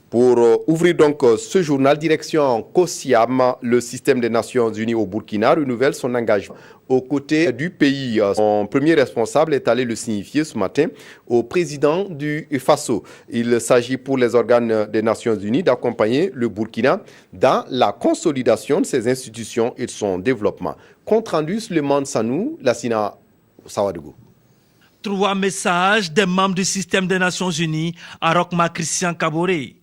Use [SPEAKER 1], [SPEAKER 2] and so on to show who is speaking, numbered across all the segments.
[SPEAKER 1] Pour ouvrir donc ce journal, direction COSIAM, le système des Nations Unies au Burkina, renouvelle son engagement aux côtés du pays. Son premier responsable est allé le signifier ce matin au président du Faso. Il s'agit pour les organes des Nations Unies d'accompagner le Burkina dans la consolidation de ses institutions et de son développement. Compte rendu Suleiman Sanou, Lassina Sawadougou.
[SPEAKER 2] 3 messages des membres du système des Nations Unies à Rochma Christian Kaboré.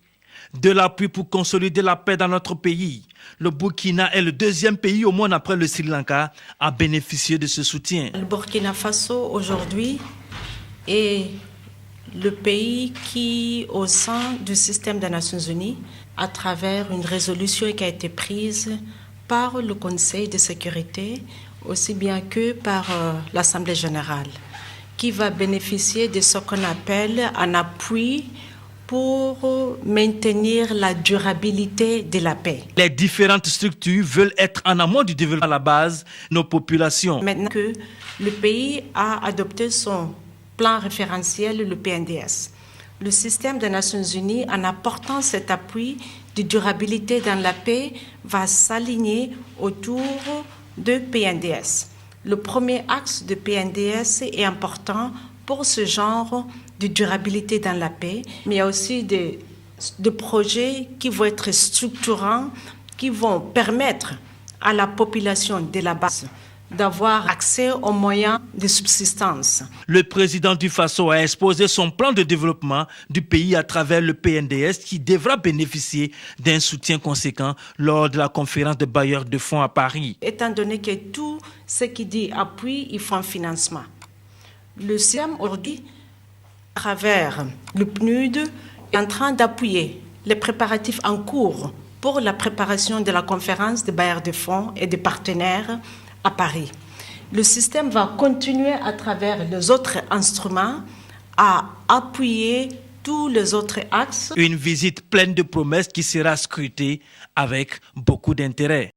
[SPEAKER 2] De l'appui pour consolider la paix dans notre pays. Le Burkina est le deuxième pays au monde après le Sri Lanka à bénéficier de ce soutien.
[SPEAKER 3] Le Burkina Faso aujourd'hui est le pays qui, au sein du système des Nations Unies, à travers une résolution qui a été prise par le Conseil de sécurité, aussi bien que par l'Assemblée générale, qui va bénéficier de ce qu'on appelle un appui pour maintenir la durabilité de la paix.
[SPEAKER 2] Les différentes structures veulent être en amont du développement à la base de nos populations.
[SPEAKER 3] Maintenant que le pays a adopté son plan référentiel, le PNDS, le système des Nations Unies, en apportant cet appui de durabilité dans la paix, va s'aligner autour de PNDS. Le premier axe de PNDS est important pour ce genre de durabilité dans la paix, mais il y a aussi des projets qui vont être structurants, qui vont permettre à la population de la base d'avoir accès aux moyens de subsistance.
[SPEAKER 2] Le président du Faso a exposé son plan de développement du pays à travers le PNDS qui devra bénéficier d'un soutien conséquent lors de la conférence de bailleurs de fonds à Paris.
[SPEAKER 3] Étant donné que tout ce qui dit appui, il faut un financement. Le système aujourd'hui, à travers le PNUD, est en train d'appuyer les préparatifs en cours pour la préparation de la conférence des bailleurs de fonds et des partenaires à Paris. Le système va continuer à travers les autres instruments à appuyer tous les autres axes.
[SPEAKER 2] Une visite pleine de promesses qui sera scrutée avec beaucoup d'intérêt.